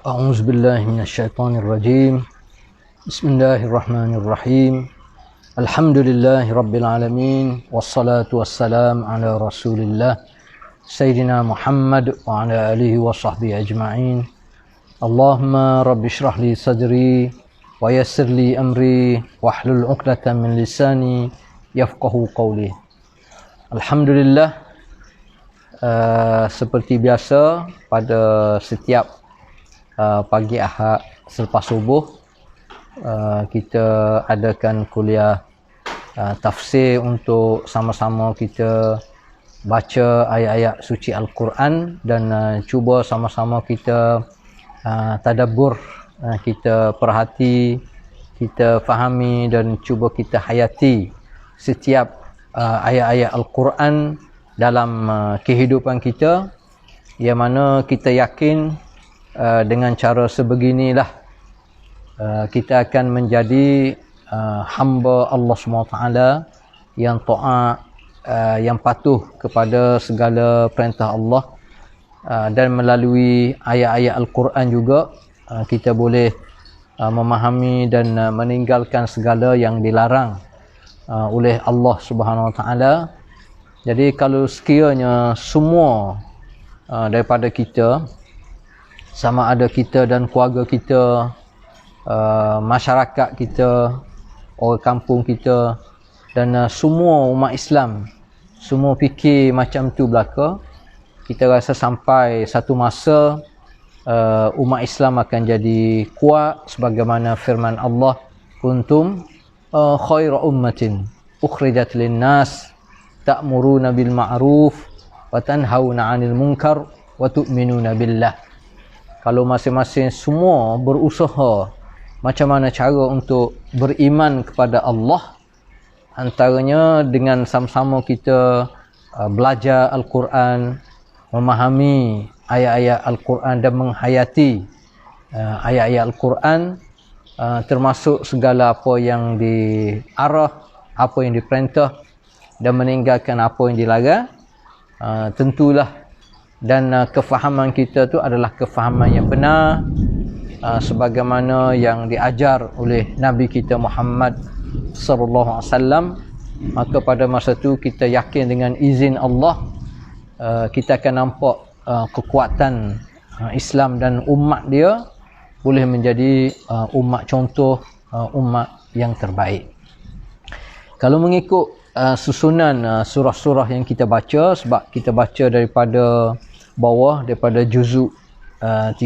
أعوذ بالله من الشيطان الرجيم. بسم الله الرحمن الرحيم. الحمد لله رب العالمين والصلاة والسلام على رسول الله سيدنا محمد وعلى آله وصحبه أجمعين. اللهم رب اشرح لي صدري ويسر لي أمري واحلل عقدة من لساني يفقه قولي. Alhamdulillah, seperti biasa pada setiap pagi Ahad selepas subuh kita adakan kuliah tafsir untuk sama-sama kita baca ayat-ayat suci Al-Quran dan cuba sama-sama kita tadabbur, kita perhati, kita fahami dan cuba kita hayati setiap ayat-ayat Al-Quran dalam kehidupan kita, yang mana kita yakin dengan cara sebeginilah kita akan menjadi hamba Allah SWT yang taat, yang patuh kepada segala perintah Allah, dan melalui ayat-ayat Al-Quran juga kita boleh memahami dan meninggalkan segala yang dilarang oleh Allah Subhanahu Wa Taala. Jadi kalau sekiranya semua daripada kita, sama ada kita dan keluarga kita, masyarakat kita, orang kampung kita dan semua umat Islam, semua fikir macam tu belaka, kita rasa sampai satu masa umat Islam akan jadi kuat sebagaimana firman Allah, kuntum khaira ummatin ukhrijat linnas ta'muruna bil ma'ruf wa tanhauna 'anil munkar wa tu'minuna billah. Kalau masing-masing semua berusaha macam mana cara untuk beriman kepada Allah, antaranya dengan sama-sama kita belajar Al-Quran, memahami ayat-ayat Al-Quran dan menghayati ayat-ayat Al-Quran, termasuk segala apa yang diarah, apa yang diperintah dan meninggalkan apa yang dilarang, tentulah dan kefahaman kita tu adalah kefahaman yang benar, sebagaimana yang diajar oleh Nabi kita Muhammad sallallahu alaihi wasallam. Maka pada masa tu kita yakin dengan izin Allah kita akan nampak kekuatan Islam dan umat dia boleh menjadi umat contoh, umat yang terbaik. Kalau mengikut susunan surah-surah yang kita baca, sebab kita baca daripada bawah, daripada juzuk 30,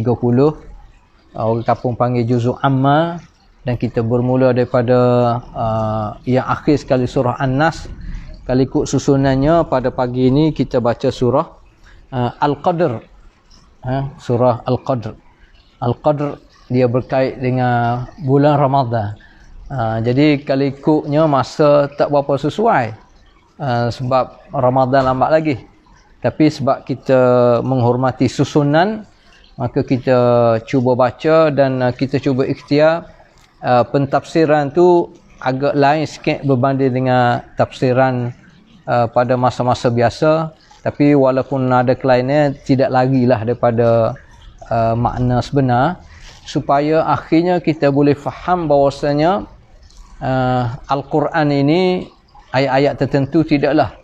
orang kampung panggil juzuk amma, dan kita bermula daripada yang akhir sekali surah An-Nas. Kalau ikut susunannya, pada pagi ini kita baca surah Al-Qadr. Surah Al-Qadr. Al-Qadr dia berkait dengan bulan Ramadan. Jadi kalau ikutnya masa tak berapa sesuai, sebab Ramadan lambat lagi. Tapi sebab kita menghormati susunan, maka kita cuba baca dan kita cuba ikhtiar. Pentafsiran tu agak lain sikit berbanding dengan tafsiran pada masa-masa biasa. Tapi walaupun ada kelainan, tidak lagilah daripada makna sebenar, supaya akhirnya kita boleh faham bahawasanya Al-Quran ini, ayat-ayat tertentu tidaklah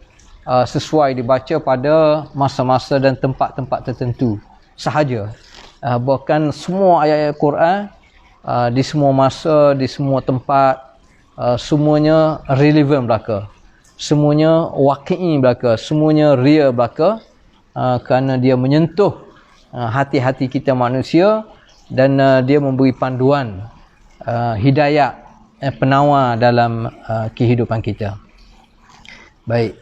sesuai dibaca pada masa-masa dan tempat-tempat tertentu sahaja. Bahkan semua ayat-ayat Quran di semua masa, di semua tempat, semuanya relevan belaka, semuanya waqi'i belaka, semuanya real belaka, kerana dia menyentuh hati-hati kita manusia dan dia memberi panduan, hidayah, penawar dalam kehidupan kita. Baik,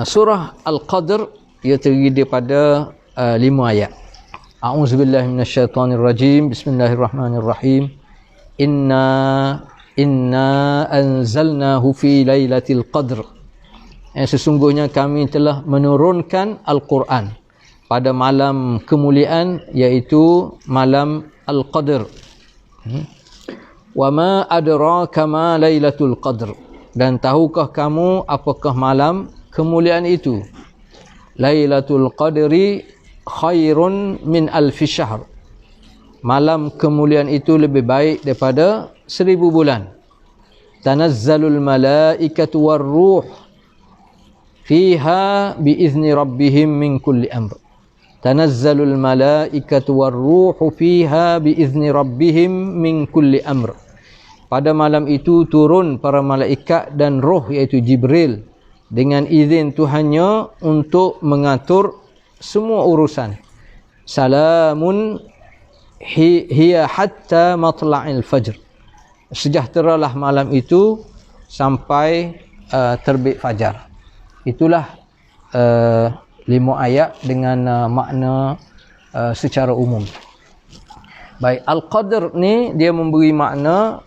surah Al-Qadr ia terdiri daripada 5 ayat. A'udzubillahi minasyaitonirrajim. Bismillahirrahmanirrahim. Inna anzalnahu fi lailatul qadr. Sesungguhnya kami telah menurunkan Al-Quran pada malam kemuliaan, iaitu malam Al-Qadr. Wa ma adraka ma lailatul qadr. Dan tahukah kamu apakah malam kemuliaan itu? Lailatul qadri khairun min alfi syahr. malam kemuliaan itu lebih baik daripada 1000 bulan. Tanazzalul malaikatu warruh fiha biizni rabbihim min kulli amr. Tanazzalul malaikatu warruhu fiha biizni rabbihim min kulli amr. Pada malam itu turun para malaikat dan roh iaitu Jibril dengan izin Tuhannya untuk mengatur semua urusan. Salamun hiya hatta matla'il fajr. Sejahteralah malam itu sampai terbit fajar. Itulah 5 ayat dengan makna secara umum. Baik, Al-Qadr ni dia memberi makna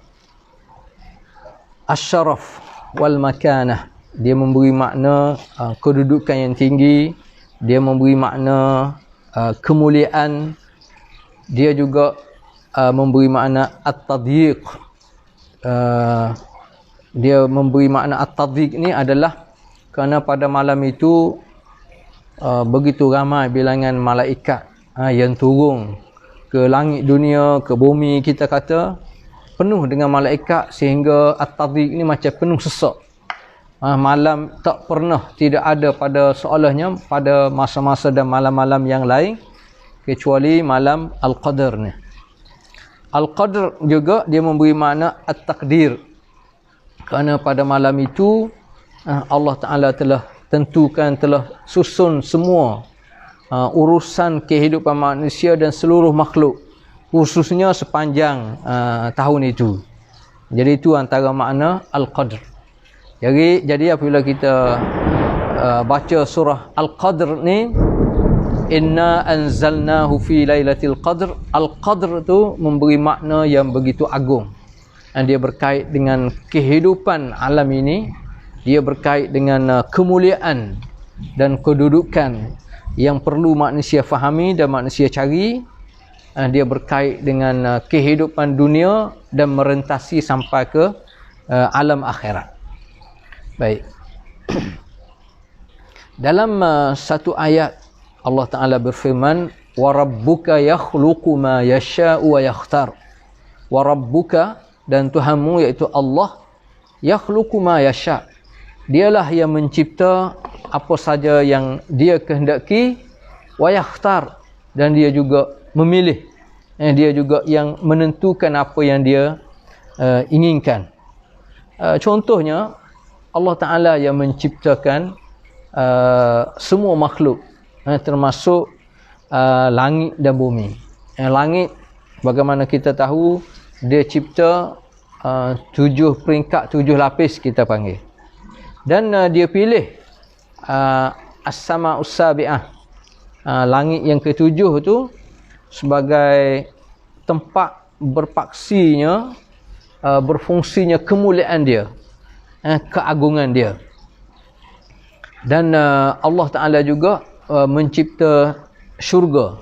Asy-Syaraf wal Makanah. Dia memberi makna kedudukan yang tinggi. Dia memberi makna kemuliaan. Dia juga memberi makna At-Tadyiq. Dia memberi makna At-Tadyiq ni adalah kerana pada malam itu begitu ramai bilangan malaikat yang turun ke langit dunia, ke bumi, kita kata penuh dengan malaikat sehingga At-Tadyiq ni macam penuh sesak. Malam tak pernah tidak ada pada seolahnya pada masa-masa dan malam-malam yang lain kecuali malam Al-Qadr ni. Al-Qadr juga dia memberi makna At-Taqdir. Kerana pada malam itu Allah Ta'ala telah tentukan, telah susun semua urusan kehidupan manusia dan seluruh makhluk, khususnya sepanjang tahun itu. Jadi itu antara makna Al-Qadr. Jadi apabila kita baca surah Al-Qadr ni, inna anzalnahu fi lailatul qadr. Al-Qadr tu memberi makna yang begitu agung. Dan dia berkait dengan kehidupan alam ini. Dia berkait dengan kemuliaan dan kedudukan yang perlu manusia fahami dan manusia cari. Dia berkait dengan kehidupan dunia dan merentasi sampai ke alam akhirat. Baik. Dalam satu ayat Allah Ta'ala berfirman, وَرَبُّكَ يَخْلُقُ مَا يَشَاءُ وَيَخْتَارُ. وَرَبُّكَ, dan Tuhanmu iaitu Allah, يَخْلُقُ مَا يَشَاءُ. Dialah yang mencipta apa saja yang dia kehendaki, وَيَخْتَارُ, dan dia juga memilih. Dia juga yang menentukan apa yang dia inginkan. Contohnya, Allah Ta'ala yang menciptakan semua makhluk, termasuk langit dan bumi. Langit, bagaimana kita tahu, dia cipta 7 peringkat, 7 lapis kita panggil. Dan dia pilih as-sama'us sabi'ah, langit yang ke-7 tu sebagai tempat berpaksinya, berfungsinya kemuliaan dia, keagungan dia. Dan Allah Ta'ala juga mencipta syurga.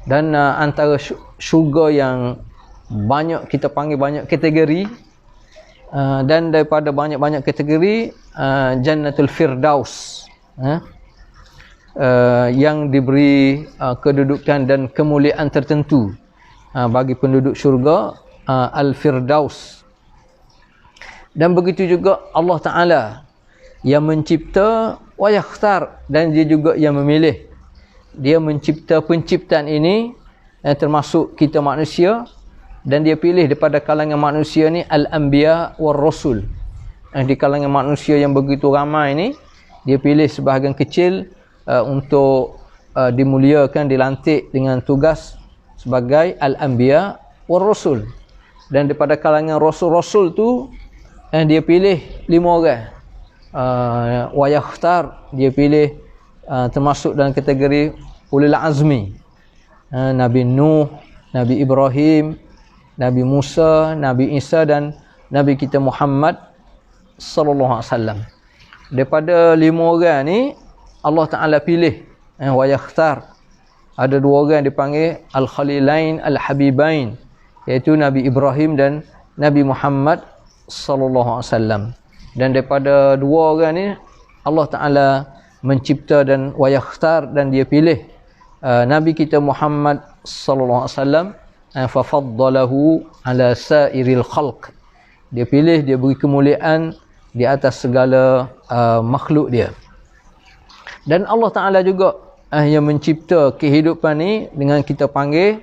Dan antara syurga yang banyak, kita panggil banyak kategori, dan daripada banyak-banyak kategori, Jannatul Firdaus, yang diberi kedudukan dan kemuliaan tertentu bagi penduduk syurga, Al-Firdaus. Dan begitu juga Allah Ta'ala yang mencipta wa yakhtar, dan dia juga yang memilih. Dia mencipta penciptaan ini termasuk kita manusia, dan dia pilih daripada kalangan manusia ni al-anbiya war rasul. Di kalangan manusia yang begitu ramai ni, dia pilih sebahagian kecil untuk dimuliakan, dilantik dengan tugas sebagai al-anbiya war rasul. Dan daripada kalangan rasul-rasul tu dia pilih 5 orang. Wa yakhtar, dia pilih termasuk dalam kategori ulil azmi, Nabi Nuh, Nabi Ibrahim, Nabi Musa, Nabi Isa, dan Nabi kita Muhammad sallallahu alaihi wasallam. Daripada 5 orang ni Allah Ta'ala pilih wa yakhtar. Ada 2 orang dipanggil al-khalilain al-habibain, iaitu Nabi Ibrahim dan Nabi Muhammad sallallahu alaihi wasallam. Dan daripada 2 orang ni Allah Ta'ala mencipta dan wa yakhtar, dan dia pilih Nabi kita Muhammad sallallahu alaihi wasallam, fa faddalahu ala sairil khalq. Dia pilih, dia beri kemuliaan di atas segala makhluk dia. Dan Allah Taala juga yang mencipta kehidupan ni dengan kita panggil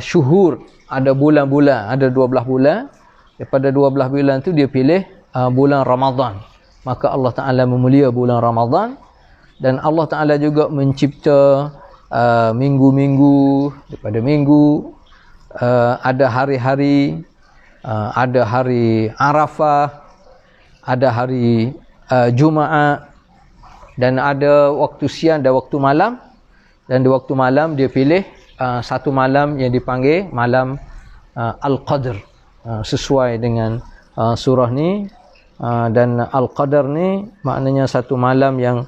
syuhur. Ada bulan-bulan, ada 12 bulan. Daripada 12 bulan tu dia pilih bulan Ramadan. Maka Allah Taala memulia bulan Ramadan. Dan Allah Taala juga mencipta minggu-minggu. Daripada minggu ada hari-hari, ada hari Arafah, ada hari Jumaat, dan ada waktu siang dan waktu malam. Dan di waktu malam dia pilih satu malam yang dipanggil malam Al-Qadr, sesuai dengan surah ni. Dan Al-Qadr ni maknanya satu malam yang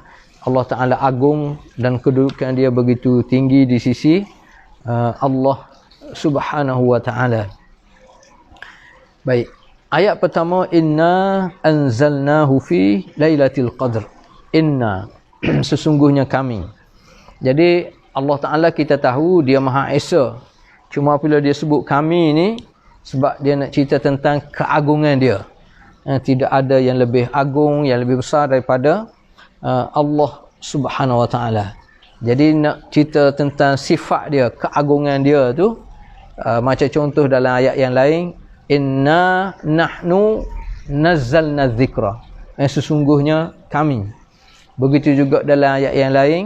Allah Ta'ala agung dan kedudukan dia begitu tinggi di sisi Allah Subhanahu wa Ta'ala. Baik, ayat pertama, inna anzalnahu fi lailatul qadr. Inna, sesungguhnya kami. Jadi Allah Ta'ala kita tahu dia Maha Esa. Cuma apabila dia sebut kami ni, sebab dia nak cerita tentang keagungan dia. Tidak ada yang lebih agung, yang lebih besar daripada Allah Subhanahu Wa Ta'ala. Jadi nak cerita tentang sifat dia, keagungan dia tu, macam contoh dalam ayat yang lain, inna nahnu nazzalna dzikra. Sesungguhnya kami. Begitu juga dalam ayat yang lain,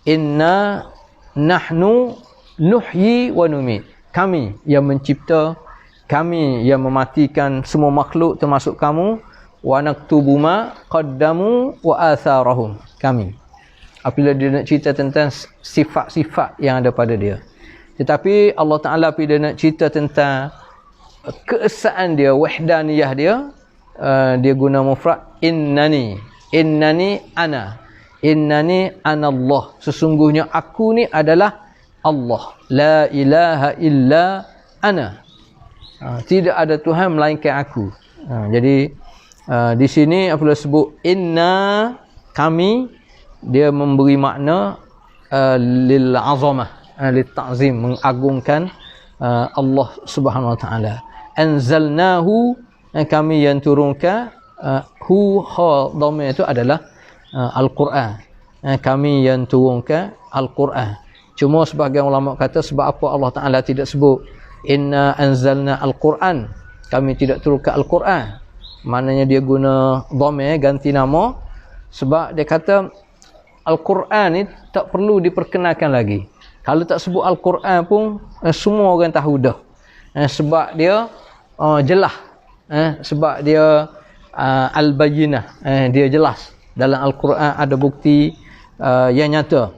inna nahnu nuhyi wa numit. Kami yang mencipta, kami yang mematikan semua makhluk termasuk kamu. Wa naktubu ma qaddamu wa atharahum. Kami. Apabila dia nak cerita tentang sifat-sifat yang ada pada dia. Tetapi Allah Ta'ala apabila dia nak cerita tentang keesaan dia, wahdaniyah dia, dia guna mufrad innani. Innani ana. Innani anallah. Sesungguhnya aku ni adalah Allah. La ilaha illa ana. Tidak ada Tuhan melainkan aku. Jadi di sini apabila sebut inna, kami, dia memberi makna lil azamah, lil ta'zim, mengagungkan Allah Subhanahu wa Ta'ala. Anzalnahu, kami yang turunkan, hu ha dhamir itu adalah Al-Quran. Kami yang turunkan Al-Quran. Cuma sebahagian ulama kata sebab apa Allah Ta'ala tidak sebut inna anzalna Al-Quran, kami tidak turunkan Al-Quran. Maknanya dia guna dhamir, ganti nama. Sebab dia kata Al-Quran ni tak perlu diperkenalkan lagi. Kalau tak sebut Al-Quran pun semua orang tahu dah. Sebab dia jelas. Sebab dia Al-Bayyinah. Dia jelas. Dalam Al-Quran ada bukti yang nyata.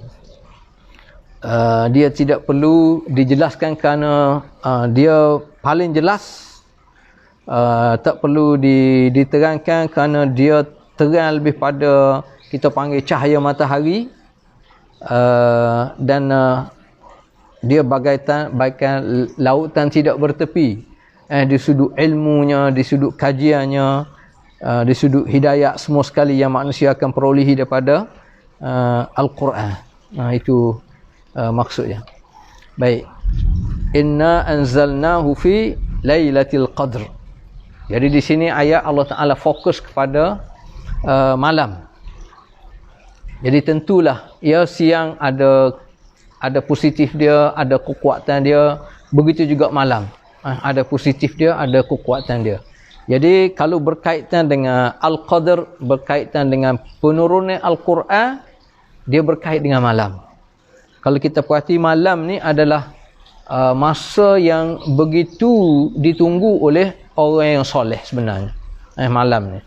Dia tidak perlu dijelaskan kerana dia paling jelas. Tak perlu diterangkan kerana dia terang lebih pada kita panggil cahaya matahari. Dan dia bagaikan lautan tidak bertepi. Di sudut ilmunya, di sudut kajiannya, di sudut hidayah semua sekali yang manusia akan perolehi daripada Al-Quran. Itu maksudnya. Baik. Inna anzalnahu fi lailatul qadr. Jadi di sini ayat Allah Ta'ala fokus kepada malam. Jadi tentulah ya siang ada positif dia, ada kekuatan dia, begitu juga malam. Ada positif dia, ada kekuatan dia. Jadi kalau berkaitan dengan Al-Qadr, berkaitan dengan penurunan Al-Quran, dia berkait dengan malam. Kalau kita perhati malam ni adalah masa yang begitu ditunggu oleh orang yang soleh sebenarnya. Malam ni.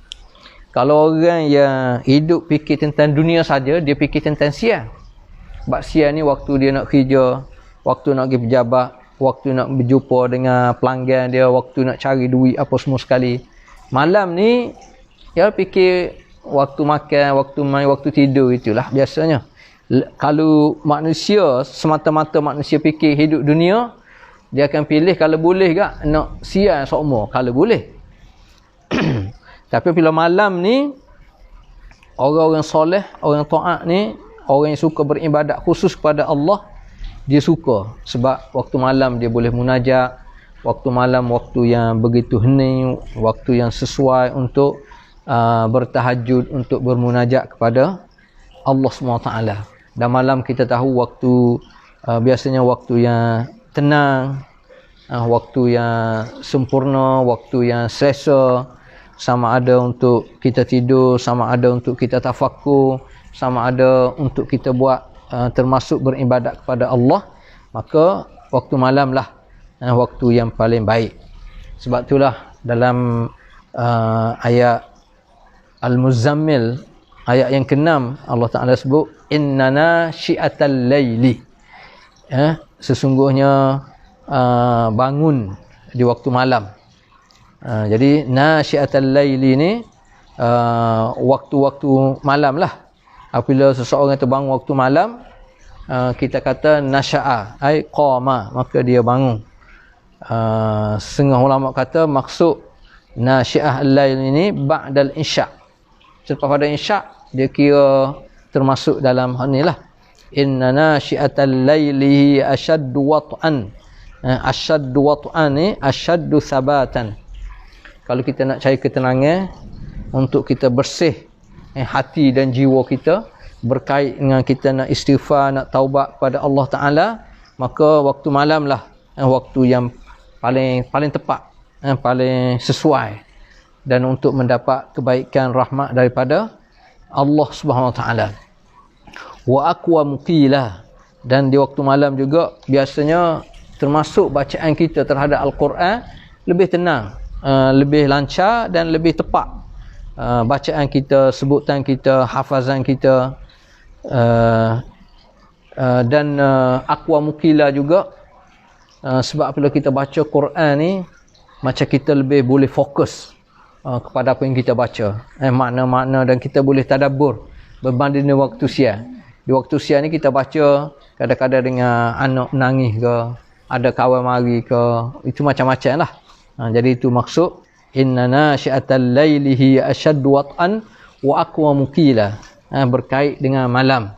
Kalau orang yang hidup fikir tentang dunia saja, dia fikir tentang siang. Sebab siang ni waktu dia nak kerja, waktu nak pergi pejabat, waktu nak berjumpa dengan pelanggan dia, waktu nak cari duit apa semua sekali. Malam ni dia fikir waktu makan, waktu main, waktu tidur, itulah biasanya. Kalau manusia, semata-mata manusia fikir hidup dunia, dia akan pilih kalau boleh tak nak siang seumur, kalau boleh. Tapi bila malam ni, orang-orang soleh, orang taat ni, orang yang suka beribadat khusus kepada Allah, dia suka sebab waktu malam dia boleh munajat, waktu malam waktu yang begitu hening, waktu yang sesuai untuk bertahajud, untuk bermunajat kepada Allah SWT. Dan malam kita tahu waktu biasanya waktu yang tenang, waktu yang sempurna, waktu yang selesa, sama ada untuk kita tidur, sama ada untuk kita tafakur, sama ada untuk kita buat termasuk beribadat kepada Allah, maka waktu malam lah waktu yang paling baik. Sebab itulah dalam ayat Al-Muzammil, ayat yang ke-6, Allah Ta'ala sebut innana syi'atal layli, sesungguhnya bangun di waktu malam. Jadi nasyiatal laili ni waktu-waktu malam lah. Apabila seseorang terbangun waktu malam, kita kata nasya'a, ai qama, maka dia bangun. Setengah ulama kata maksud nasyiah al-lail ini ba'dal isya'. Selepas pada isya' dia kira termasuk dalam hal ni lah. Inna nasyiatal laili ashaddu wat'an. Ashaddu wat'an ni ashaddu thabatan. Kalau kita nak cari ketenangan untuk kita bersih hati dan jiwa kita berkait dengan kita nak istighfar, nak taubat kepada Allah Ta'ala, maka waktu malam lah waktu yang paling tepat, paling sesuai, dan untuk mendapat kebaikan rahmat daripada Allah Subhanahu Wa Ta'ala. Wa aqwa muqilah, dan di waktu malam juga biasanya termasuk bacaan kita terhadap Al-Quran lebih tenang, lebih lancar dan lebih tepat. Bacaan kita, sebutan kita, hafazan kita, dan aqwa muqila juga, sebab apabila kita baca Quran ni macam kita lebih boleh fokus kepada apa yang kita baca, makna-makna, dan kita boleh tadabbur berbanding dengan waktu siang. Di waktu siang ni kita baca kadang-kadang dengan anak menangis ke, ada kawan mari ke, itu macam-macam lah. Jadi itu maksud inna nasyiatal laili hiya ashaddu wat'an wa aqwa muqila, berkait dengan malam.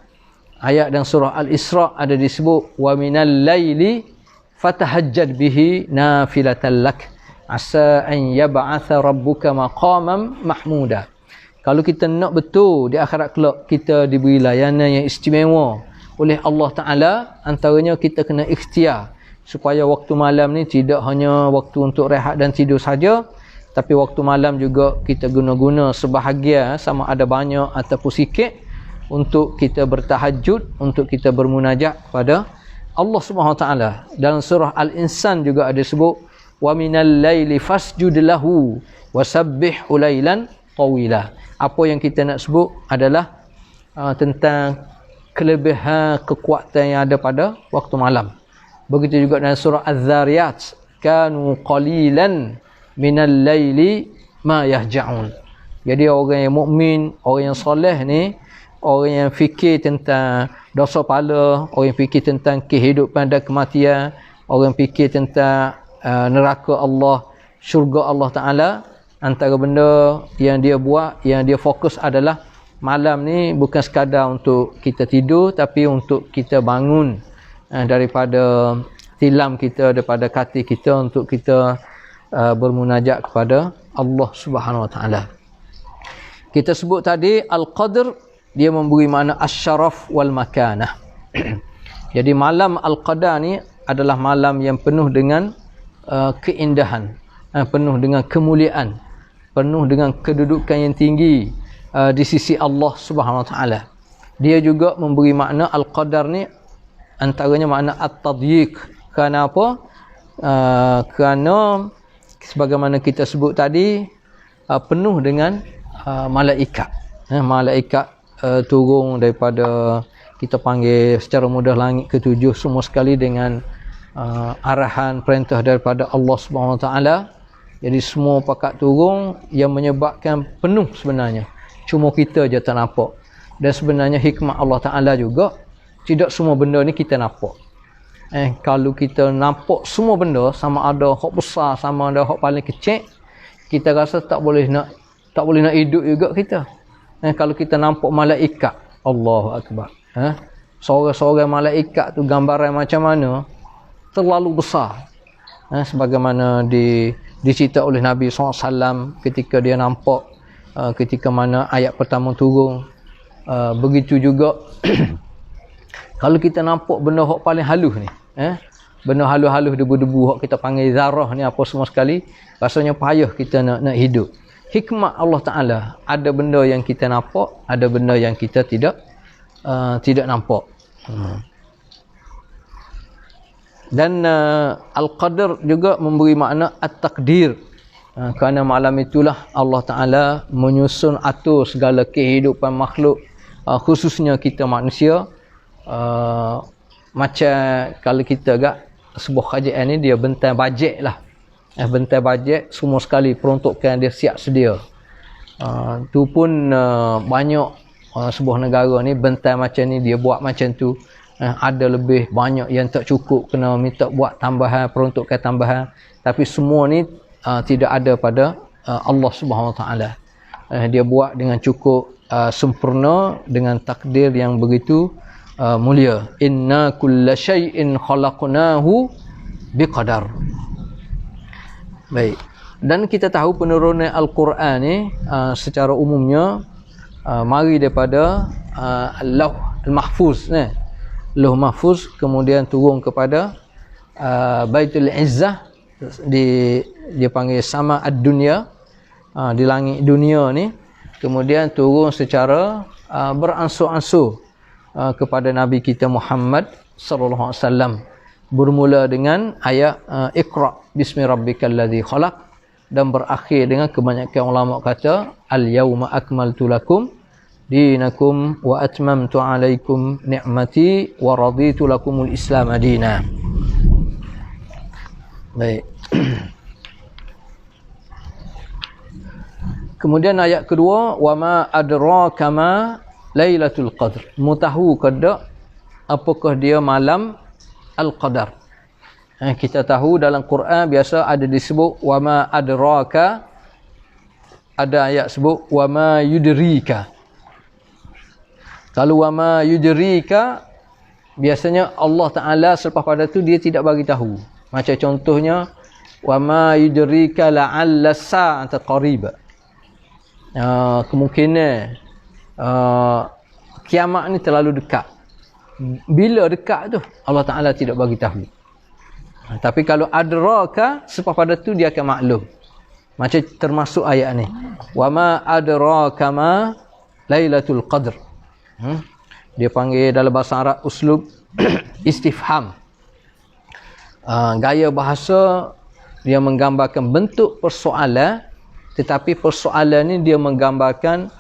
Ayat dan surah Al-Isra ada disebut wa minal laili fatahajjad bihi nafilatan lak asa an yab'atha rabbuka maqaman mahmuda. Kalau kita nak betul di akhirat kelak kita diberi layanan yang istimewa oleh Allah Ta'ala, antaranya kita kena ikhtiar supaya waktu malam ni tidak hanya waktu untuk rehat dan tidur saja, tapi waktu malam juga kita guna-guna sebahagian, sama ada banyak ataupun sikit, untuk kita bertahajud, untuk kita bermunajat kepada Allah Subhanahu Wa Ta'ala. Dalam surah Al-Insan juga ada sebut wa minal laili fasjud lahu wasabbihhu lailan tawila. Apa yang kita nak sebut adalah tentang kelebihan kekuatan yang ada pada waktu malam. Begitu juga dalam surah Az-Zariyat, kanu qalilan minal laili ma yahja'un. Jadi orang yang mukmin, orang yang soleh ni, orang yang fikir tentang dosa pahala, orang yang fikir tentang kehidupan dan kematian, orang yang fikir tentang neraka Allah, syurga Allah Ta'ala, antara benda yang dia buat, yang dia fokus adalah malam ni bukan sekadar untuk kita tidur, tapi untuk kita bangun daripada tilam kita, daripada katil kita, untuk kita bermunajat kepada Allah Subhanahu Wa Ta'ala. Kita sebut tadi Al-Qadr, dia memberi makna asy-syaraf wal makanah. Jadi malam Al-Qadar ni adalah malam yang penuh dengan keindahan, penuh dengan kemuliaan, penuh dengan kedudukan yang tinggi di sisi Allah Subhanahu Wa Ta'ala. Dia juga memberi makna Al-Qadar ni antaranya makna at-tadyiq. Kerana apa? Kerana sebagaimana kita sebut tadi, penuh dengan malaikat. Malaikat turun daripada, kita panggil secara mudah, langit ketujuh, semua sekali dengan arahan perintah daripada Allah Subhanahu Wa Ta'ala. Jadi semua pakat turun yang menyebabkan penuh sebenarnya. Cuma kita je tak nampak. Dan sebenarnya hikmah Allah Ta'ala juga, tidak semua benda ni kita nampak. Kalau kita nampak semua benda, sama ada hak besar, sama ada hak paling kecil, kita rasa tak boleh nak hidup juga kita. Kalau kita nampak malaikat, Allahu Akbar. Seorang-seorang malaikat tu gambaran macam mana? Terlalu besar. Sebagaimana dicerita oleh Nabi SAW ketika dia nampak ketika mana ayat pertama turun. Begitu juga kalau kita nampak benda hak paling halus ni, benda halus-halus debu-debu hak kita panggil zarah ni apa semua sekali, rasanya payah kita nak hidup. Hikmat Allah Ta'ala, ada benda yang kita nampak, ada benda yang kita tidak nampak. Dan Al-Qadar juga memberi makna At-Taqdir. Kerana malam itulah Allah Ta'ala menyusun atur segala kehidupan makhluk, khususnya kita manusia. Macam kalau kita agak sebuah kerajaan ni dia bentang bajet lah. Bentang bajet semua sekali peruntukan dia siap sedia. Tu pun banyak sebuah negara ni bentang macam ni dia buat macam tu. Ada lebih banyak yang tak cukup kena minta buat tambahan, peruntukan tambahan. Tapi semua ni tidak ada pada Allah Subhanahu Wa Taala. Dia buat dengan cukup sempurna dengan takdir yang begitu mulia. Inna kulla syai'in khalaqnahu biqadar. Baik. Dan kita tahu penurunan Al-Quran ni secara umumnya mari daripada Lauh Al-Mahfuz ni. Lauh Mahfuz kemudian turun kepada Baitul Izzah, dia panggil sama ad-dunya, di langit dunia ni, kemudian turun secara beransur-ansur kepada Nabi kita Muhammad sallallahu alaihi wasallam, bermula dengan ayat Iqra bismi rabbikal ladzi khalaq dan berakhir dengan kebanyakan ulama kata al-yauma akmaltu lakum dinakum wa atmamtu alaikum ni'mati wa raditu lakumul islam madina. Baik. Kemudian ayat kedua, wa ma adraka ma lailatul qadr. Mutahu kada apakah dia malam al-qadar. Kita tahu dalam Quran biasa ada disebut wa ma adraka, ada ayat sebut wa ma yudrika. Kalau wa ma yudrika biasanya Allah Taala selepas pada tu dia tidak bagi tahu. Macam contohnya wa ma yudrika la'alla sa'ata qariba. Kemungkinan kiamat ni terlalu dekat. Bila dekat tu Allah Taala tidak bagi tahu. Tapi kalau adraka selepas pada tu dia akan maklum. Macam termasuk ayat ni. Wa ma adraka ma lailatul qadr. Dia panggil dalam bahasa Arab uslub istifham. Gaya bahasa dia menggambarkan bentuk persoalan, tetapi persoalan ni dia menggambarkan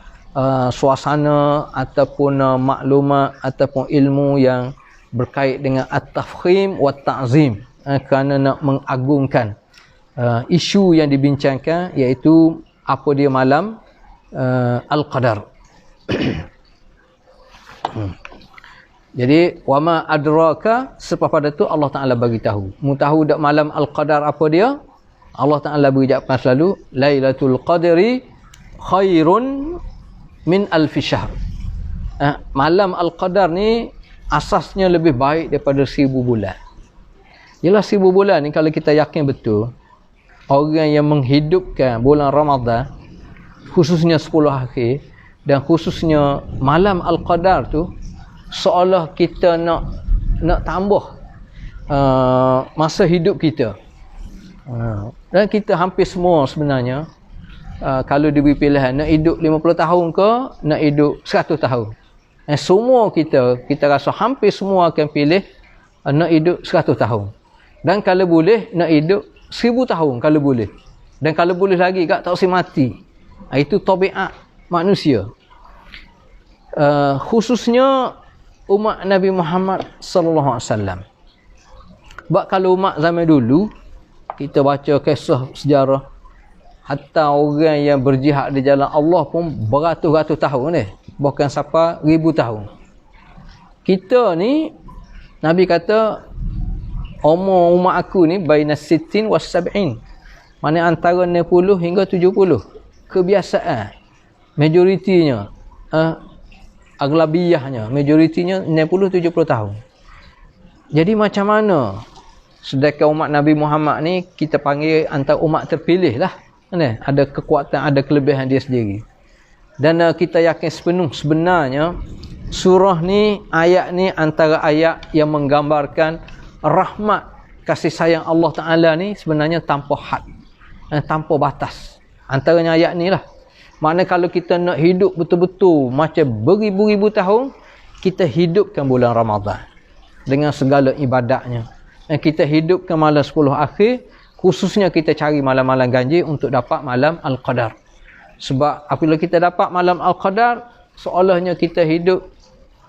suasana ataupun maklumat ataupun ilmu yang berkait dengan at-tafkhim wa ta'zim, kerana nak mengagungkan isu yang dibincangkan, iaitu apa dia malam al-qadar. Jadi wama adraka selepas pada tu Allah Taala bagi tahu. Mu tahu dak malam al-qadar apa dia? Allah Taala beri jawapan selalu Lailatul Qadri khairun min alfi syahr. Malam al-qadar ni asasnya lebih baik daripada 1000 bulan. Yalah 1000 bulan ni kalau kita yakin betul orang yang menghidupkan bulan Ramadan khususnya 10 akhir dan khususnya malam al-qadar tu seolah kita nak tambah masa hidup kita. Dan kita hampir semua sebenarnya kalau diberi pilihan nak hidup 50 tahun ke nak hidup 100 tahun. Semua kita rasa hampir semua akan pilih nak hidup 100 tahun. Dan kalau boleh nak hidup 1000 tahun kalau boleh. Dan kalau boleh lagi tak usah mati. Itu tabiat manusia. Khususnya umat Nabi Muhammad sallallahu alaihi wasallam. Sebab kalau umat zaman dulu kita baca kisah sejarah, hatta orang yang berjihad di jalan Allah pun beratus-ratus tahun ni, bukan sampai 1000 tahun. Kita ni Nabi kata umur umat aku ni baina 60 was 70. Mana antara 60 hingga 70. Kebiasaan majoritinya aglabiyahnya, majoritinya 60-70 tahun. Jadi macam mana? Sedangkan umat Nabi Muhammad ni kita panggil antara umat terpilih lah. Ada kekuatan, ada kelebihan dia sendiri. Dan kita yakin sepenuh sebenarnya surah ni, ayat ni antara ayat yang menggambarkan rahmat kasih sayang Allah Ta'ala ni sebenarnya tanpa had, tanpa batas. Antaranya ayat ni lah. Maknanya kalau kita nak hidup betul-betul macam beribu-ribu tahun, kita hidupkan bulan Ramadan dengan segala ibadatnya. Dan kita hidupkan malam 10 akhir, khususnya kita cari malam-malam ganjil untuk dapat malam Al-Qadar. Sebab apabila kita dapat malam Al-Qadar, seolahnya kita hidup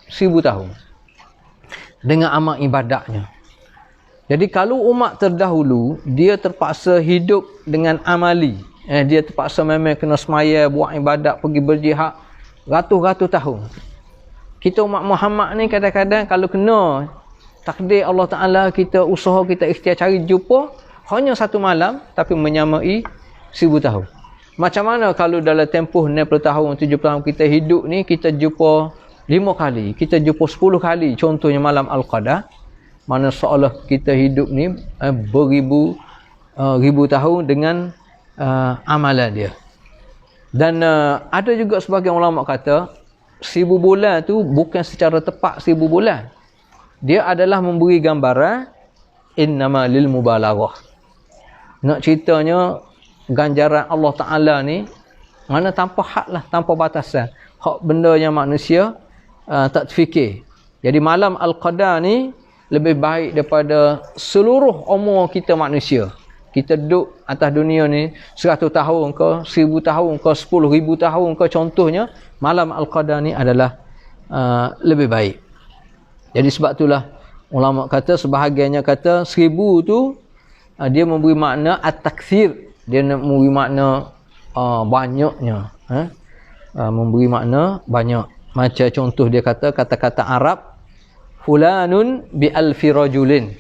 1000 tahun dengan amal ibadatnya. Jadi kalau umat terdahulu, dia terpaksa hidup dengan amali. Dia terpaksa memang kena semaya, buat ibadat, pergi berjihad ratus-ratus tahun. Kita umat Muhammad ni kadang-kadang kalau kena takdir Allah Ta'ala, kita usaha, kita ikhtiar cari jumpa hanya satu malam tapi menyamai 1000 tahun. Macam mana kalau dalam tempoh 60 tahun, 70 tahun kita hidup ni, kita jumpa 5 kali, kita jumpa 10 kali contohnya malam Al-Qadar, mana seolah kita hidup ni ribu tahun dengan amalan dia. Dan ada juga sebagian ulama kata 1000 bulan tu bukan secara tepat 1000 bulan. Dia adalah memberi gambaran innama lil mubalaghah. Nak ceritanya ganjaran Allah Ta'ala ni mana tanpa had lah, tanpa batasan. Hak benda yang manusia tak terfikir. Jadi malam Al-Qadar ni lebih baik daripada seluruh umur kita manusia. Kita duduk atas dunia ni 100 tahun ke, 1000 tahun ke, 10,000 tahun ke contohnya, malam Al-Qadar ni adalah lebih baik. Jadi sebab itulah ulama kata, sebahagiannya kata 1000 tu dia memberi makna at-takthir. Dia nak memberi makna banyaknya. Memberi makna banyak. Macam contoh dia kata, kata-kata Arab, fulanun bi alfi rajulin.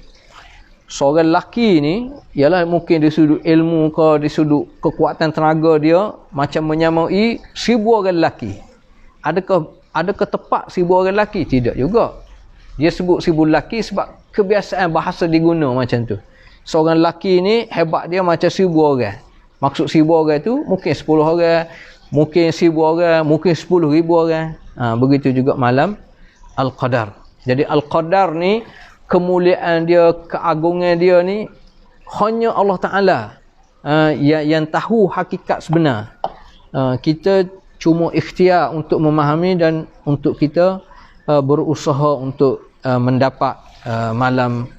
Seorang lelaki ni, ialah mungkin di sudut ilmu ke, di sudut kekuatan tenaga dia, macam menyamai 1000 orang lelaki. Adakah tepat 1000 orang lelaki? Tidak juga. Dia sebut 1000 lelaki sebab kebiasaan bahasa diguna macam tu. Seorang lelaki ni hebat dia macam 1000 orang. Maksud 1000 orang tu mungkin 10 orang, mungkin 1000 orang, mungkin 10,000 orang. Begitu juga malam Al-Qadar. Jadi Al-Qadar ni, kemuliaan dia, keagungan dia ni hanya Allah Ta'ala yang tahu hakikat sebenar. Kita cuma ikhtiar untuk memahami dan untuk kita berusaha untuk mendapat malam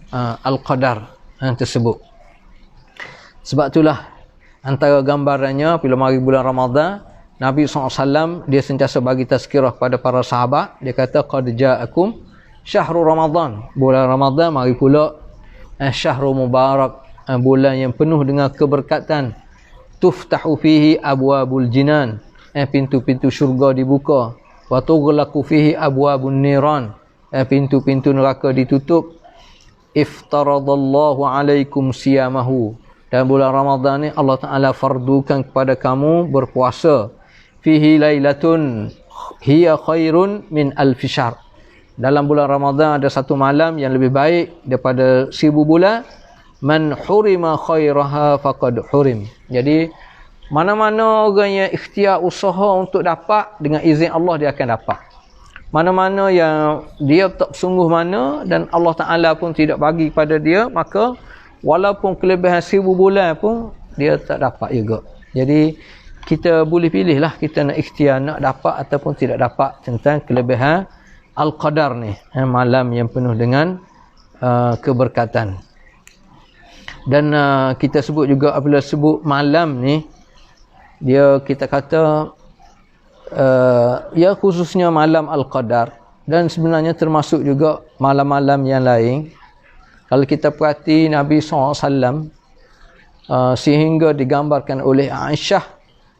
Al-Qadar tersebut. Sebab itulah antara gambarannya bila mari bulan Ramadan, Nabi SAW dia sentiasa bagi tazkirah kepada para sahabat. Dia kata qad ja'akum syahrul Ramadan, bulan Ramadan mari pula syahrul mubarak, bulan yang penuh dengan keberkatan. Tuftahu fihi abwabul jinan, pintu-pintu syurga dibuka. Wa tughlaqu fihi abwabun niran, pintu-pintu neraka ditutup. Iftaradallahu alaikum siyamahu, dan bulan Ramadan ni Allah Ta'ala fardukan kepada kamu berpuasa. Fihi lailatun hiya khairun min alfi syahr, dalam bulan Ramadan ada satu malam yang lebih baik daripada 1000 bulan. Man hurima khairaha faqad hurim. Jadi mana-mana orang yang ikhtiar usaha untuk dapat, dengan izin Allah dia akan dapat. Mana-mana yang dia tak sungguh mana dan Allah Ta'ala pun tidak bagi pada dia, maka walaupun kelebihan 1000 bulan pun dia tak dapat juga. Jadi kita boleh pilih lah, kita nak ikhtiar nak dapat ataupun tidak dapat tentang kelebihan Al-Qadar ni, malam yang penuh dengan keberkatan. Dan kita sebut juga apabila sebut malam ni, dia kita kata ya khususnya malam Al-Qadar, dan sebenarnya termasuk juga malam-malam yang lain. Kalau kita perhati Nabi SAW sehingga digambarkan oleh Aisyah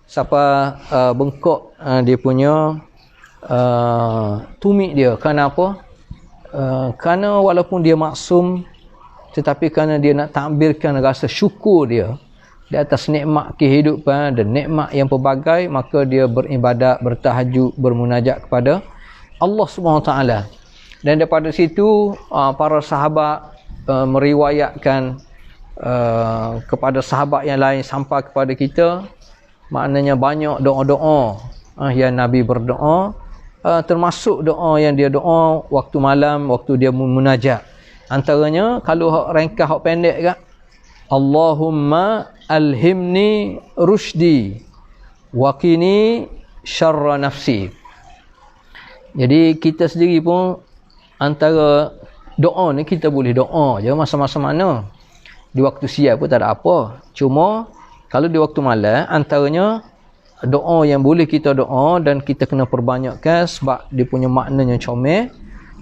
siapa bengkok dia punya tumit dia. Kenapa? Kerana walaupun dia maksum, tetapi kerana dia nak takbirkan rasa syukur dia di atas nikmat kehidupan dan nikmat yang pelbagai, maka dia beribadat, bertahajud, bermunajat kepada Allah SWT. Dan daripada situ para sahabat meriwayatkan kepada sahabat yang lain sampai kepada kita, maknanya banyak doa-doa yang Nabi berdoa, termasuk doa yang dia doa waktu malam, waktu dia munajat. Antaranya kalau hak ringkas, hak pendek kan, Allahumma alhimni rushdi wa qini syarra nafsi. Jadi kita sendiri pun antara doa ni kita boleh doa je masa-masa mana. Di waktu siang pun tak ada apa. Cuma kalau di waktu malam, antaranya doa yang boleh kita doa dan kita kena perbanyakkan sebab dia punya maknanya comel.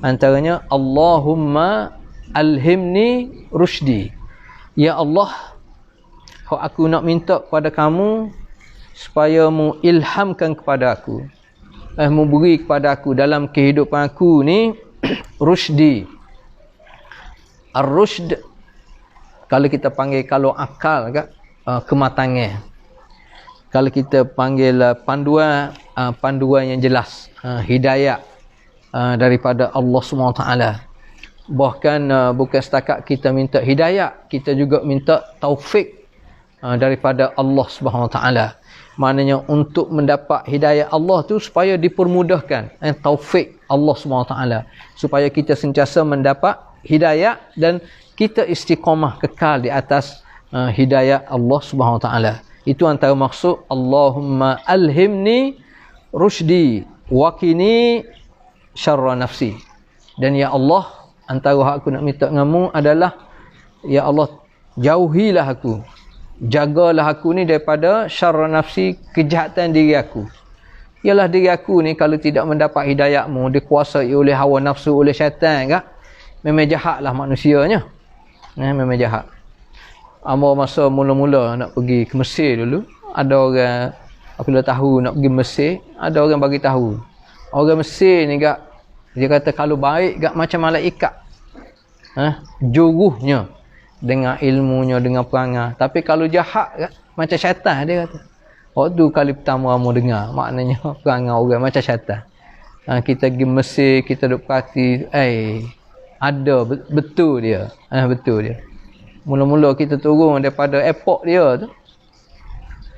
Antaranya Allahumma alhimni rushdi. Ya Allah, aku nak minta kepada kamu supaya mu ilhamkan kepada aku, mu beri kepada aku dalam kehidupan aku ni rushdi. Ar-rushd kalau kita panggil, kalau akal kan, kematangan. Kalau kita panggil panduan yang jelas, hidayah daripada Allah SWT. Bahkan bukan setakat kita minta hidayah, kita juga minta taufik daripada Allah SWT. Maknanya untuk mendapat hidayah Allah tu supaya dipermudahkan, taufik Allah SWT, supaya kita sentiasa mendapat hidayah dan kita istiqamah kekal di atas hidayah Allah SWT. Itu antara maksud Allahumma alhimni rushdi wa qini syarra nafsi. Dan ya Allah, antara hak aku nak minta denganmu adalah, ya Allah, jauhilah aku, jagalah aku ni daripada syarra nafsi, kejahatan diri aku. Ialah diri aku ni kalau tidak mendapat hidayahmu, dikuasai oleh hawa nafsu, oleh syaitan kan, memang jahatlah manusianya. Memang jahat. Amor masa mula-mula nak pergi ke Mesir dulu, ada orang apabila tahu nak pergi Mesir, ada orang bagi tahu. Orang Mesir ni gak, dia kata kalau baik gak macam malaikat. Juruhnya dengan ilmunya, dengan perangai. Tapi kalau jahat gak macam syaitan, dia kata. Waktu kali pertama kamu dengar, maknanya perangai orang macam syaitan. Kita pergi Mesir, kita duduk perhati, ada betul dia. Betul dia. Mula-mula kita turun daripada airport dia tu,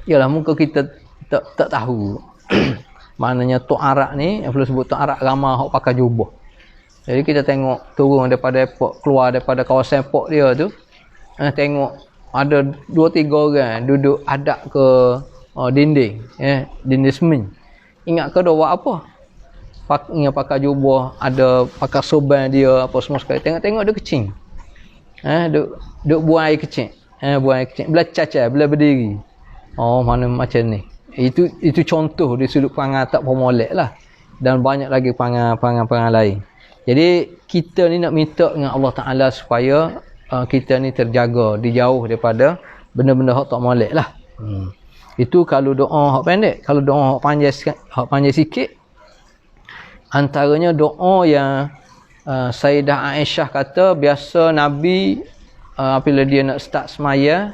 yalah muka kita tak tahu. Maknanya Tok Arak ni, yang perlu sebut Tok Arak, ramah hok pakai jubah. Jadi kita tengok turun daripada airport, keluar daripada kawasan airport dia tu, tengok ada 2-3 orang duduk hadap ke dinding, dinding semen. Ingat ke dia buat apa? Pakai jubah, ada pakai sorban dia, apa semua sekali. Tengok dia kecing. Duk buang air kecil. Buang air kecil. Bila cacat, bila berdiri. Oh, mana macam ni. Itu contoh di sudut perangai tak bermolek lah. Dan banyak lagi perangai lain. Jadi, kita ni nak minta dengan Allah Ta'ala supaya kita ni terjaga, dijauh daripada benda-benda hak tak molek lah. Itu kalau doa hak pendek. Kalau doa hak panjang sikit, antaranya doa yang Sayyidah Aisyah kata biasa Nabi apabila dia nak start semaya,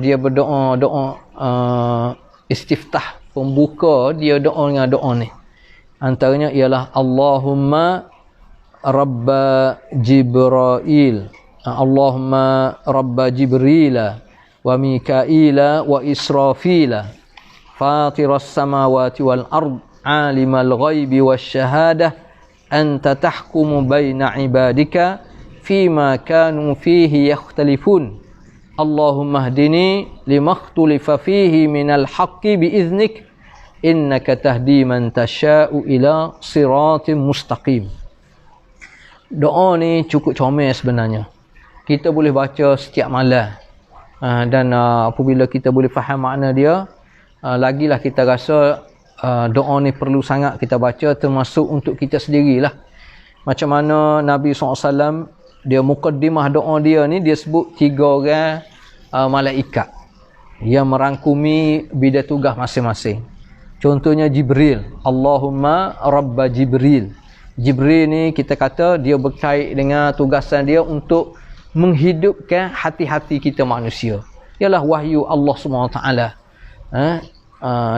dia berdoa istiftah, pembuka, dia doa dengan doa ni. Antaranya ialah Allahumma Rabba Jibrail, Allahumma Rabba Jibrila wa Mikaila wa Israfila Fatiras samawati wal ard alimal ghaibi wasyahadah anta tahkumu baina ibadika fima kanu fihi yakhtalifun Allahumma hdini limakhtulifa fihi minal haqqi biiznik innaka tahdi man tasha'u ila siratim mustaqim. Doa ni cukup comel sebenarnya. Kita boleh baca setiap malam. Dan apabila kita boleh faham makna dia, lagilah kita rasa doa ni perlu sangat kita baca, termasuk untuk kita sendirilah. Macam mana Nabi SAW, dia mukaddimah doa dia ni, dia sebut 3 orang malaikat yang merangkumi bidang tugas masing-masing. Contohnya Jibril, Allahumma Rabba Jibril. Jibril ni kita kata dia berkait dengan tugasan dia untuk menghidupkan hati-hati kita manusia. Ialah wahyu Allah SWT.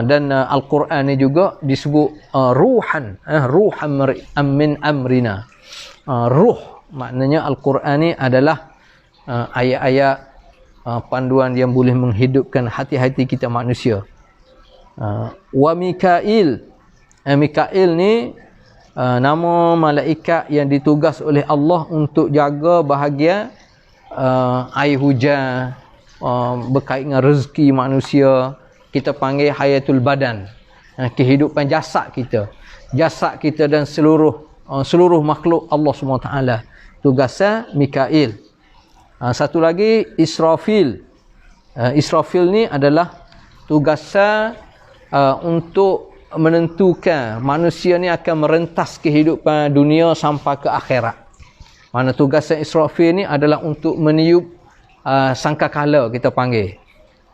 Dan Al-Quran ni juga disebut ruhan, min amrina. Ruh maknanya Al-Quran ni adalah ayat-ayat panduan yang boleh menghidupkan hati-hati kita manusia. Wa Mikail, Mikail ni nama malaikat yang ditugas oleh Allah untuk jaga bahagian air hujan, berkait dengan rezeki manusia. Kita panggil hayatul badan, kehidupan jasad kita dan seluruh makhluk Allah SWT. Tugasnya Mikail. Satu lagi Israfil. Israfil ni adalah tugasnya untuk menentukan manusia ni akan merentas kehidupan dunia sampai ke akhirat. Mana tugasnya Israfil ni adalah untuk meniup sangkakala, kita panggil.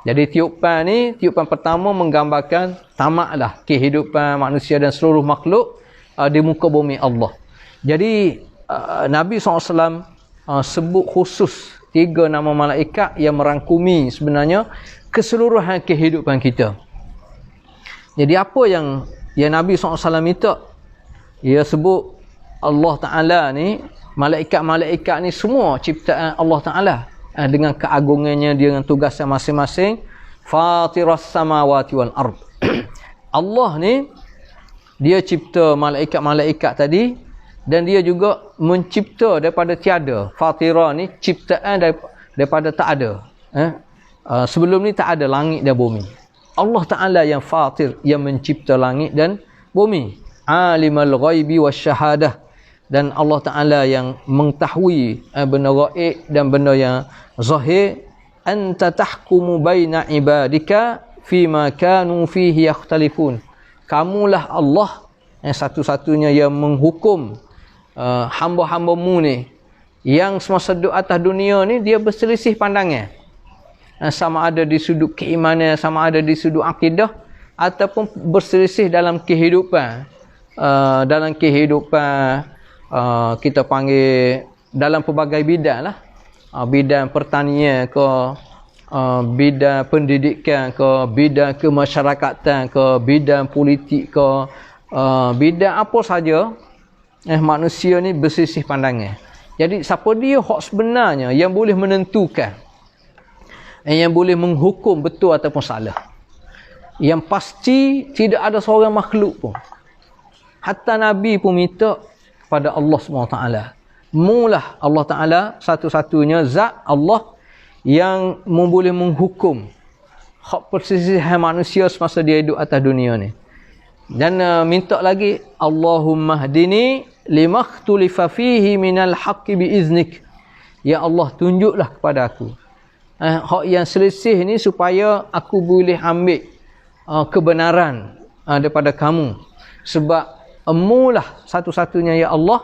Jadi tiupan pertama menggambarkan tamatlah kehidupan manusia dan seluruh makhluk di muka bumi Allah. Jadi Nabi SAW sebut khusus 3 nama malaikat yang merangkumi sebenarnya keseluruhan kehidupan kita. Jadi apa yang Nabi SAW minta? Ia sebut Allah Ta'ala ni, malaikat-malaikat ni semua ciptaan Allah Ta'ala. Dengan keagungannya dia, dengan tugasnya masing-masing. Fatiras samawati wal ard. Allah ni dia cipta malaikat-malaikat tadi, dan dia juga mencipta daripada tiada. Fatira ni ciptaan daripada tak ada. Sebelum ni tak ada langit dan bumi. Allah Ta'ala yang fatir, yang mencipta langit dan bumi. Alimul ghaibi wasyahadah. Dan Allah Ta'ala yang mengetahui benda gaib dan benda yang zahir. Anta tahkumu baina ibadika fima kanu fihi yakhtalifun. Kamulah Allah yang satu-satunya yang menghukum hamba-hambamu ni, yang semasa duduk atas dunia ni dia berselisih pandangan. Sama ada di sudut keimanan, sama ada di sudut akidah, ataupun berselisih dalam kehidupan. Kita panggil dalam pelbagai bidang lah. Bidang pertanian ke, bidang pendidikan ke, bidang kemasyarakatan ke, bidang politik ke, bidang apa saja, manusia ni berselisih pandangan. Jadi siapa dia hak sebenarnya yang boleh menentukan, yang boleh menghukum betul ataupun salah? Yang pasti tidak ada seorang makhluk pun, hatta Nabi pun minta kepada Allah SWT. Mulah Allah Ta'ala satu-satunya zat Allah yang boleh menghukum hak persisihan manusia semasa dia hidup atas dunia ni. Dan minta lagi, Allahumma hdini limakhtulifa fihi minal haqqi biiznik. Ya Allah, tunjuklah kepada aku hak yang selisih ni supaya aku boleh ambil kebenaran daripada kamu. Sebab emulah satu-satunya ya Allah,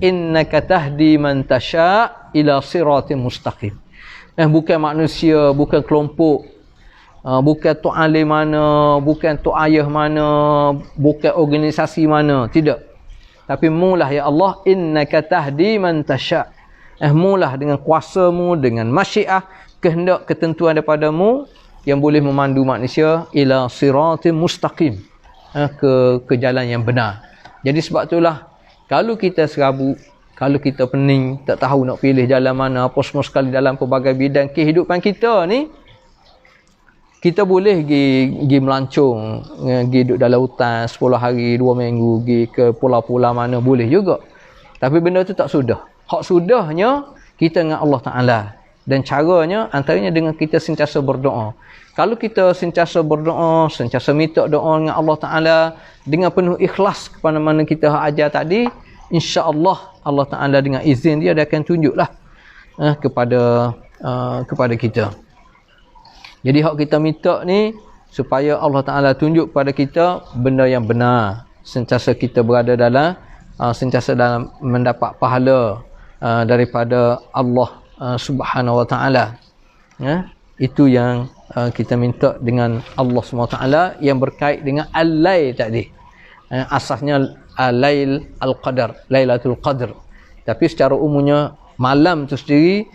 innaka tahdi man tasha ila siratim mustaqim. Bukan manusia, bukan kelompok, bukan tok alim mana, bukan tok ayah mana, bukan organisasi mana, tidak. Tapi mulah ya Allah, innaka tahdi man tasha. Mulah dengan kuasamu, dengan masyiah, kehendak ketentuan daripadamu yang boleh memandu manusia ila siratim mustaqim, ke jalan yang benar. Jadi sebab itulah, kalau kita serabut, kalau kita pening, tak tahu nak pilih jalan mana, apa semua sekali dalam pelbagai bidang kehidupan kita ni, kita boleh pergi melancong, pergi duduk dalam hutan 10 hari, 2 minggu, pergi ke pulau-pulau mana, boleh juga. Tapi benda tu tak sudah. Hak sudahnya, kita dengan Allah Ta'ala. Dan caranya, antaranya dengan kita sentiasa berdoa. Kalau kita sentiasa berdoa, sentiasa minta doa dengan Allah Ta'ala, dengan penuh ikhlas kepada mana kita ajar tadi, insya-Allah Allah Ta'ala dengan izin dia akan tunjuklah kepada kita. Jadi hak kita minta ni supaya Allah Ta'ala tunjuk kepada kita benda yang benar, sentiasa kita berada dalam sentiasa dalam mendapat pahala daripada Allah Subhanahu Wa Ta'ala. Itu yang kita minta dengan Allah SWT yang berkait dengan al-lail tadi. Asasnya al-lail al-qadar, Lailatul Qadr. Tapi secara umumnya malam tu sendiri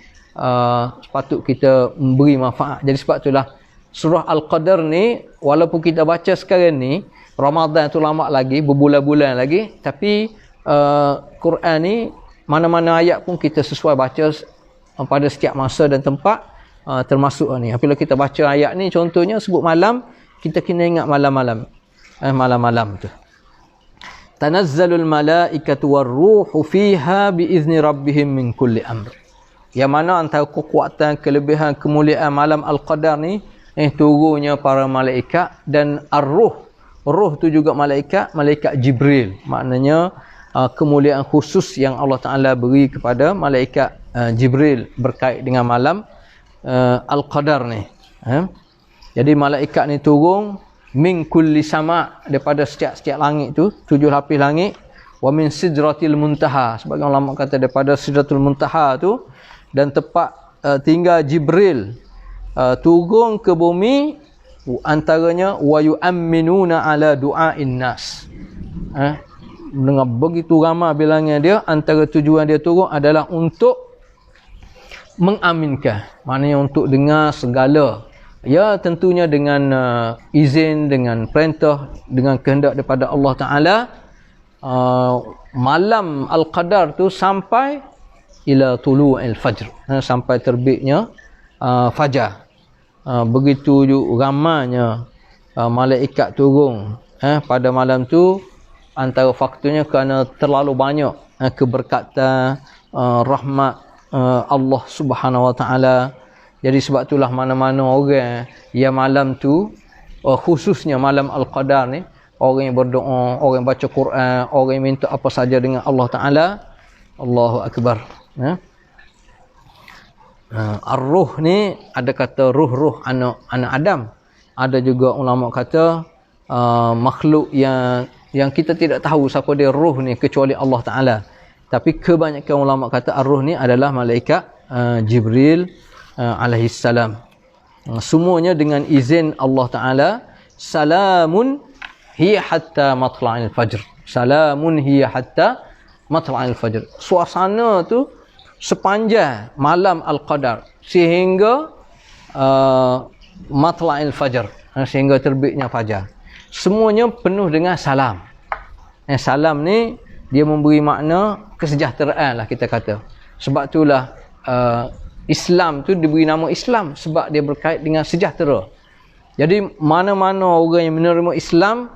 sepatut kita memberi manfaat. Jadi sebab itulah surah Al-Qadar ni walaupun kita baca sekarang ni Ramadan tu lama lagi, berbulan-bulan lagi, tapi Quran ni mana-mana ayat pun kita sesuai baca pada setiap masa dan tempat, termasuk ni. Apabila kita baca ayat ni contohnya sebut malam, kita kena ingat malam-malam. Malam-malam tu. Tanazzalul malaikatu warruhu fiha biizni rabbihim min kulli amr. Yang mana antara kekuatan, kelebihan, kemuliaan malam Al-Qadar ni, turunnya para malaikat dan ar-ruh. Ruh tu juga malaikat Jibril. Maknanya kemuliaan khusus yang Allah Ta'ala beri kepada malaikat Jibril berkait dengan malam Al-Qadar ni. Jadi malaikat ni turun min kulli sama', daripada setiap langit tu, 7 lapis langit, wa min sidratil muntaha, sebagian ulama kata daripada sidratul muntaha tu, dan tepat tinggal Jibril turun ke bumi, antaranya wa yu'minuna ala du'ain nas. Dengan begitu ramai bilangnya dia, antara tujuan dia turun adalah untuk mengaminkan, maknanya untuk dengar segala, ya tentunya dengan izin, dengan perintah, dengan kehendak daripada Allah Ta'ala. Malam Al-Qadar tu sampai ila tulu'il fajr, sampai terbitnya fajar. Begitu ramanya malaikat turun pada malam tu, antara faktornya kerana terlalu banyak keberkatan, rahmat Allah Subhanahu Wa Ta'ala. Jadi sebab itulah mana-mana orang yang malam tu, khususnya malam Al-Qadar ni, orang yang berdoa, orang yang baca Quran, orang yang minta apa saja dengan Allah Ta'ala. Allahu Akbar. Ar-ruh ni ada kata ruh-ruh anak Adam. Ada juga ulama kata makhluk yang kita tidak tahu siapa dia ruh ni kecuali Allah Ta'ala. Tapi kebanyakan ulama kata ar-ruh ni adalah malaikat Jibril alaihissalam. Semuanya dengan izin Allah Ta'ala. Salamun hiya hatta matla'il fajr. Salamun hiya hatta matla'il fajr. Suasana tu sepanjang malam Al-Qadar sehingga matla'il fajr, sehingga terbitnya fajar. Semuanya penuh dengan salam. Salam ni dia memberi makna kesejahteraan lah kita kata. Sebab itulah Islam tu diberi nama Islam, sebab dia berkait dengan sejahtera. Jadi mana-mana orang yang menerima Islam,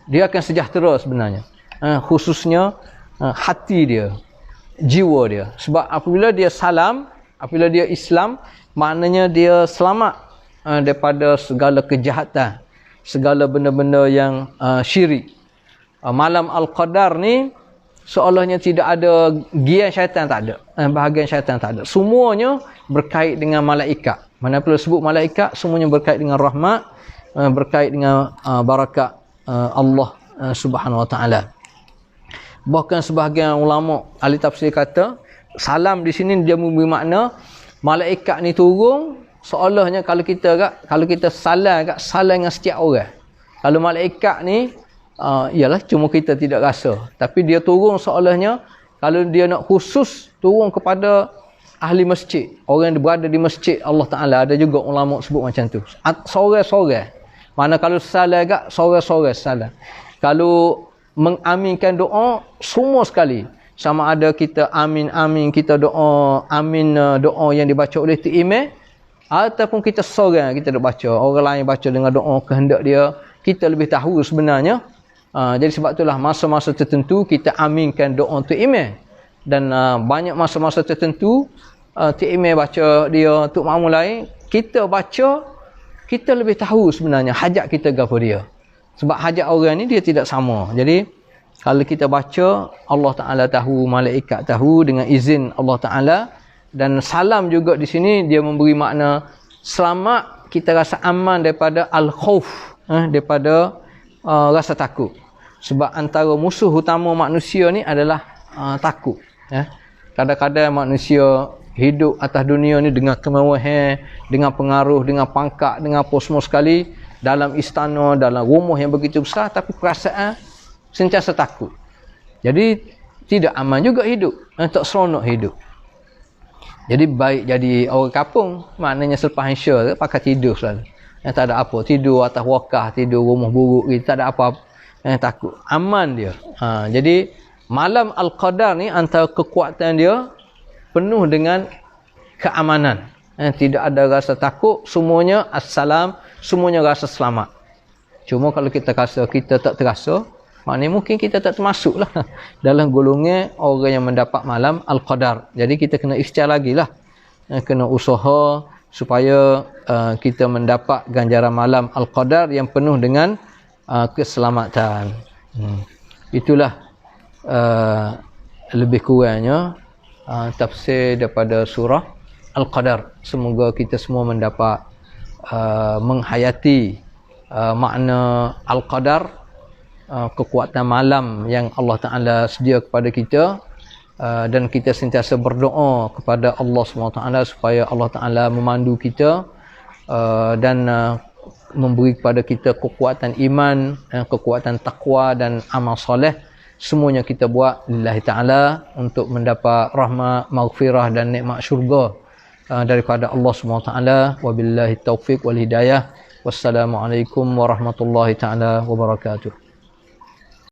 dia akan sejahtera sebenarnya. Khususnya hati dia, jiwa dia. Sebab apabila dia salam, apabila dia Islam, maknanya dia selamat daripada segala kejahatan, segala benda-benda yang syirik. Malam Al-Qadar ni seolahnya tidak ada gian syaitan, tak ada. Bahagian syaitan tak ada. Semuanya berkait dengan malaikat. Mana perlu sebut malaikat, semuanya berkait dengan rahmat, berkait dengan barakat Allah Subhanahu Wa Ta'ala. Bahkan sebahagian ulama ahli tafsir kata salam di sini dia memberi makna malaikat ni turun seolahnya kalau kita salam dengan setiap orang. Kalau malaikat ni ialah cuma kita tidak rasa, tapi dia turun seolahnya kalau dia nak khusus turun kepada ahli masjid, orang yang berada di masjid Allah Ta'ala. Ada juga ulama sebut macam tu, sore-sore. Mana kalau salam sore-sore salam. Kalau mengaminkan doa semua sekali, sama ada kita amin kita doa amin doa yang dibaca oleh imam, ataupun kita seorang kita dok baca, orang lain baca dengan doa kehendak dia, kita lebih tahu sebenarnya. Jadi sebab itulah masa-masa tertentu kita aminkan doa untuk imam, dan banyak masa-masa tertentu imam baca dia untuk makmum lain, kita baca, kita lebih tahu sebenarnya hajat kita gapo dia. Sebab hajat orang ni dia tidak sama. Jadi kalau kita baca, Allah Ta'ala tahu, malaikat tahu dengan izin Allah Ta'ala. Dan salam juga di sini dia memberi makna selamat, kita rasa aman daripada al-khauf, daripada rasa takut. Sebab antara musuh utama manusia ni adalah takut. Kadang-kadang manusia hidup atas dunia ni dengan kemewahan, dengan pengaruh, dengan pangkat, dengan apa semua sekali, dalam istana, dalam rumah yang begitu besar, tapi perasaan sentiasa takut. Jadi tidak aman juga hidup, tak seronok hidup. Jadi baik jadi orang kampung, maknanya selepas insya pakai tidur selalu. tak ada apa, tidur atas wakah, tidur rumah buruk gitu, tak ada apa-apa takut, aman dia. Jadi malam Al-Qadar ni antara kekuatan dia penuh dengan keamanan. Tidak ada rasa takut, semuanya assalam, semuanya rasa selamat. Cuma kalau kita rasa kita tak terasa, maknanya mungkin kita tak termasuklah dalam golongan orang yang mendapat malam Al-Qadar. Jadi kita kena ikhtiar lagi lah, kena usaha supaya kita mendapat ganjaran malam Al-Qadar yang penuh dengan keselamatan. Itulah lebih kurangnya tafsir daripada surah Al-Qadar. Semoga kita semua mendapat menghayati makna Al-Qadar, kekuatan malam yang Allah Ta'ala sedia kepada kita, dan kita sentiasa berdoa kepada Allah SWT supaya Allah Ta'ala memandu kita dan memberi kepada kita kekuatan iman, kekuatan takwa dan amal soleh. Semuanya kita buat lillahi ta'ala untuk mendapat rahmat, maghfirah dan nikmat syurga daripada Allah SWT. Wabillahi taufiq wal hidayah. Wassalamualaikum warahmatullahi ta'ala wabarakatuh.